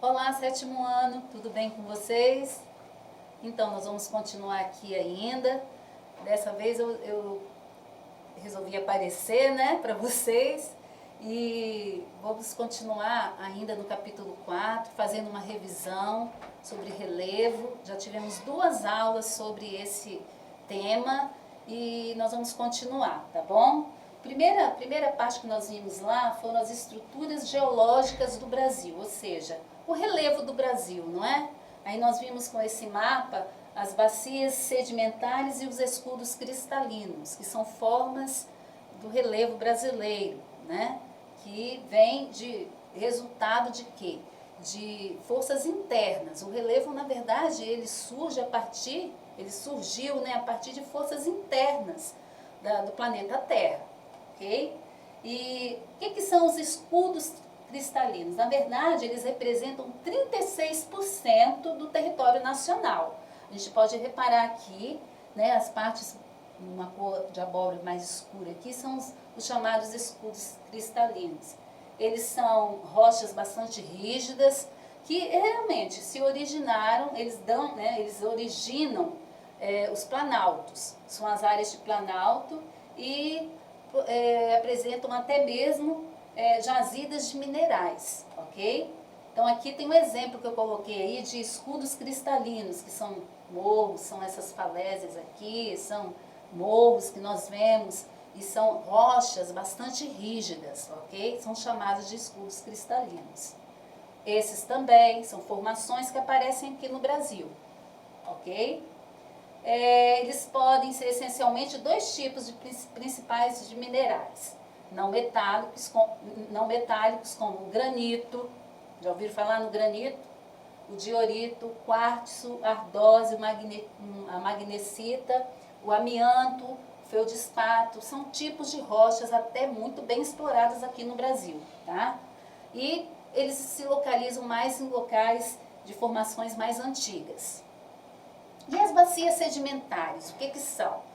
Olá, sétimo ano, tudo bem com vocês? Então, nós vamos continuar aqui ainda. Dessa vez eu resolvi aparecer, né, para vocês. E vamos continuar ainda no capítulo 4, fazendo uma revisão sobre relevo. Já tivemos 2 aulas sobre esse tema e nós vamos continuar, tá bom? Primeira parte que nós vimos lá foram as estruturas geológicas do Brasil, ou seja, o relevo do Brasil, não é? Aí nós vimos com esse mapa as bacias sedimentares e os escudos cristalinos, que são formas do relevo brasileiro, né? Que vem de resultado de quê? De forças internas. O relevo, na verdade, ele surgiu a partir de forças internas do planeta Terra, ok? E o que são os escudos cristalinos? Na verdade, eles representam 36% do território nacional. A gente pode reparar aqui, né, as partes, uma cor de abóbora mais escura aqui, são os chamados escudos cristalinos. Eles são rochas bastante rígidas, que realmente se originaram, eles originam os planaltos. São as áreas de planalto e apresentam até mesmo jazidas de minerais, ok? Então aqui tem um exemplo que eu coloquei aí de escudos cristalinos, que são morros, são essas falésias aqui, são morros que nós vemos e são rochas bastante rígidas, ok? São chamadas de escudos cristalinos. Esses também são formações que aparecem aqui no Brasil, ok? Eles podem ser essencialmente 2 tipos principais de minerais. Não metálicos como o granito, já ouviram falar no granito? O diorito, o quartzo, a ardósia, a magnesita, o amianto, o feldespato, são tipos de rochas até muito bem exploradas aqui no Brasil, tá? E eles se localizam mais em locais de formações mais antigas. E as bacias sedimentares, o que são?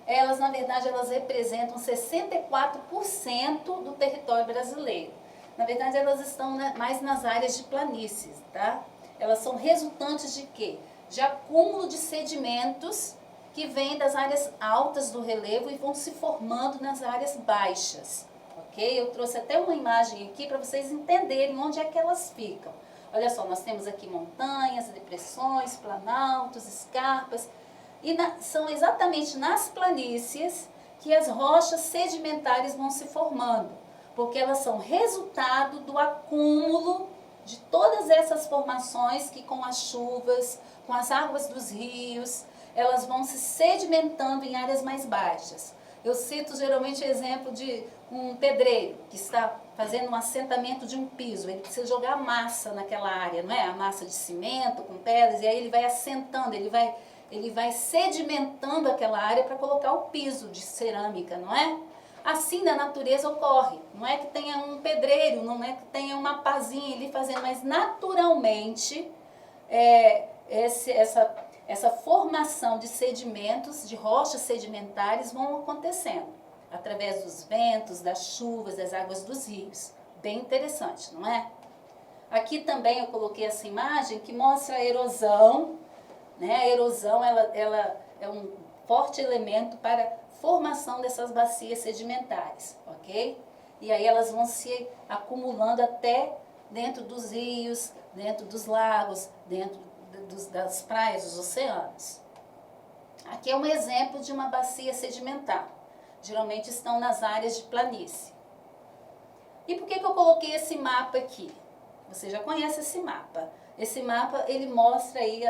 Elas, na verdade, elas representam 64% do território brasileiro. Na verdade, elas estão mais nas áreas de planícies, tá? Elas são resultantes de quê? De acúmulo de sedimentos que vêm das áreas altas do relevo e vão se formando nas áreas baixas, ok? Eu trouxe até uma imagem aqui para vocês entenderem onde é que elas ficam. Olha só, nós temos aqui montanhas, depressões, planaltos, escarpas, e são exatamente nas planícies que as rochas sedimentares vão se formando, porque elas são resultado do acúmulo de todas essas formações que com as chuvas, com as águas dos rios, elas vão se sedimentando em áreas mais baixas. Eu cito geralmente o exemplo de um pedreiro que está fazendo um assentamento de um piso. Ele precisa jogar massa naquela área, não é? A massa de cimento com pedras, e aí ele vai assentando, ele vai sedimentando aquela área para colocar o piso de cerâmica, não é? Assim na natureza ocorre. Não é que tenha um pedreiro, não é que tenha uma pazinha ali fazendo, mas naturalmente essa formação de sedimentos, de rochas sedimentares vão acontecendo através dos ventos, das chuvas, das águas dos rios. Bem interessante, não é? Aqui também eu coloquei essa imagem que mostra a erosão, né? A erosão ela é um forte elemento para a formação dessas bacias sedimentares, ok? E aí elas vão se acumulando até dentro dos rios, dentro dos lagos, dentro das praias, dos oceanos. Aqui é um exemplo de uma bacia sedimentar. Geralmente estão nas áreas de planície. E por que eu coloquei esse mapa aqui? Você já conhece esse mapa. Esse mapa, ele mostra aí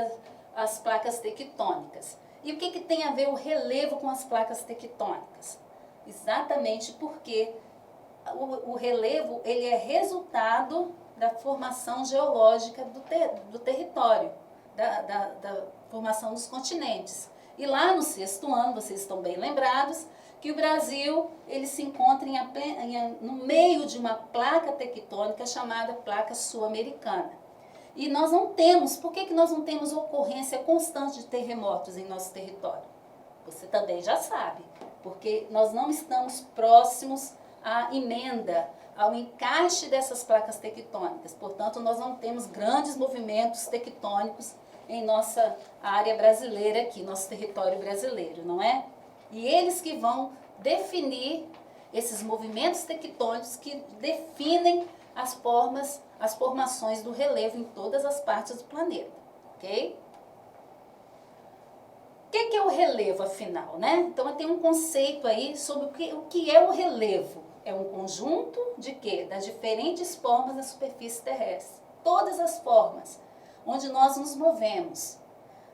as placas tectônicas. E o que tem a ver o relevo com as placas tectônicas? Exatamente porque o relevo, ele é resultado da formação geológica do território, da formação dos continentes. E lá no 6º ano, vocês estão bem lembrados, que o Brasil ele se encontra no meio de uma placa tectônica chamada placa sul-americana. E nós não temos, por que nós não temos ocorrência constante de terremotos em nosso território? Você também já sabe, porque nós não estamos próximos à emenda, ao encaixe dessas placas tectônicas. Portanto, nós não temos grandes movimentos tectônicos em nossa área brasileira aqui, nosso território brasileiro, não é? E eles que vão definir esses movimentos tectônicos que definem as formações do relevo em todas as partes do planeta, ok? O que é o relevo, afinal, né? Então, tem um conceito aí sobre o que é o relevo. É um conjunto de quê? Das diferentes formas da superfície terrestre. Todas as formas onde nós nos movemos,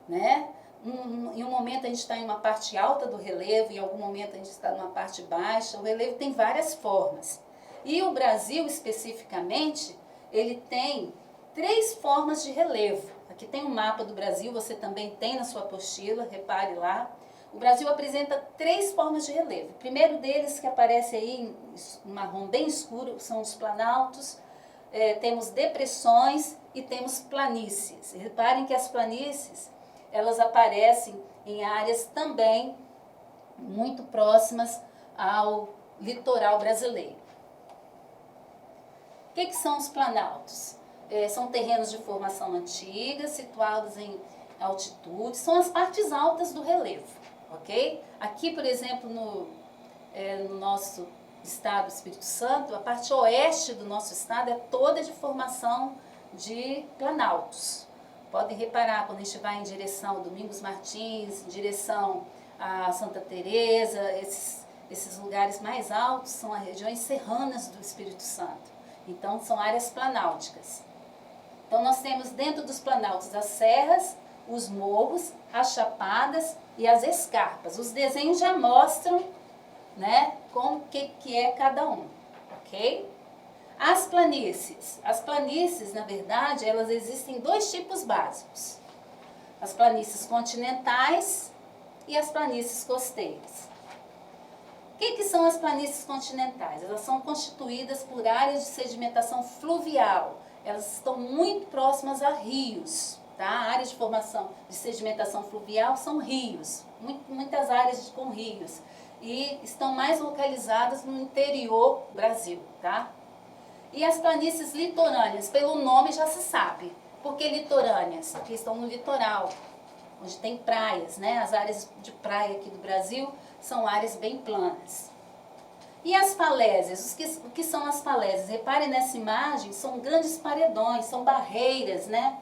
né? Em um momento a gente está em uma parte alta do relevo, em algum momento a gente está numa parte baixa. O relevo tem várias formas. E o Brasil, especificamente, ele tem 3 formas de relevo. Aqui tem um mapa do Brasil, você também tem na sua apostila, repare lá. O Brasil apresenta 3 formas de relevo. O primeiro deles, que aparece aí em marrom bem escuro, são os planaltos. Temos depressões e temos planícies. Reparem que as planícies, elas aparecem em áreas também muito próximas ao litoral brasileiro. O que são os planaltos? São terrenos de formação antiga, situados em altitude, são as partes altas do relevo, ok? Aqui, por exemplo, no nosso estado do Espírito Santo, a parte oeste do nosso estado é toda de formação de planaltos. Podem reparar, quando a gente vai em direção a Domingos Martins, em direção a Santa Teresa, esses lugares mais altos são as regiões serranas do Espírito Santo. Então, são áreas planálticas. Então, nós temos dentro dos planaltos as serras, os morros, as chapadas e as escarpas. Os desenhos já mostram, né, como que é cada um, ok? As planícies, na verdade, elas existem em 2 tipos básicos. As planícies continentais e as planícies costeiras. O que são as planícies continentais? Elas são constituídas por áreas de sedimentação fluvial. Elas estão muito próximas a rios, tá? Áreas de formação de sedimentação fluvial são rios, muitas áreas com rios. E estão mais localizadas no interior do Brasil, tá? E as planícies litorâneas, pelo nome já se sabe. Por que litorâneas? Porque estão no litoral, onde tem praias, né? As áreas de praia aqui do Brasil são áreas bem planas. E as falésias? O que são as falésias? Reparem nessa imagem, são grandes paredões, são barreiras, né?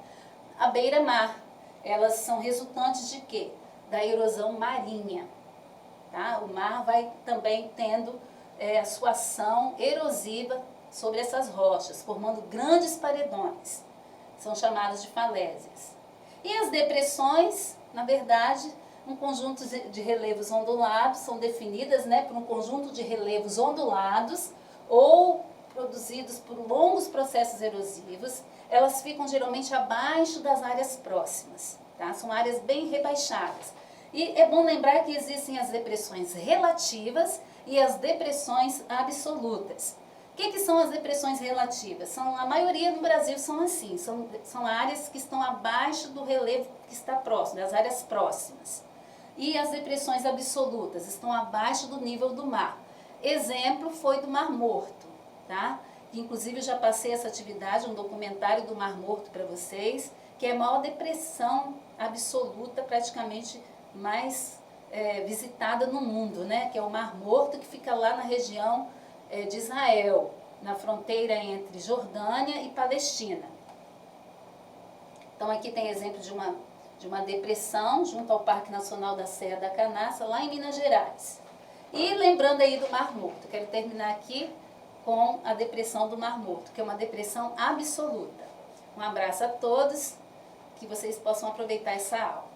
À beira-mar. Elas são resultantes de quê? Da erosão marinha. Tá? O mar vai também tendo a sua ação erosiva sobre essas rochas, formando grandes paredões. São chamadas de falésias. E as depressões, na verdade, um conjunto de relevos ondulados, são definidas, né, por um conjunto de relevos ondulados ou produzidos por longos processos erosivos. Elas ficam geralmente abaixo das áreas próximas, tá? São áreas bem rebaixadas. E é bom lembrar que existem as depressões relativas e as depressões absolutas. O que são as depressões relativas? A maioria no Brasil são assim, são áreas que estão abaixo do relevo que está próximo, das áreas próximas. E as depressões absolutas estão abaixo do nível do mar. Exemplo foi do Mar Morto, tá? Inclusive eu já passei essa atividade, um documentário do Mar Morto para vocês, que é a maior depressão absoluta, praticamente mais visitada no mundo, né? Que é o Mar Morto, que fica lá na região de Israel, na fronteira entre Jordânia e Palestina. Então aqui tem exemplo de uma depressão junto ao Parque Nacional da Serra da Canastra, lá em Minas Gerais. E lembrando aí do Mar Morto, quero terminar aqui com a depressão do Mar Morto, que é uma depressão absoluta. Um abraço a todos, que vocês possam aproveitar essa aula.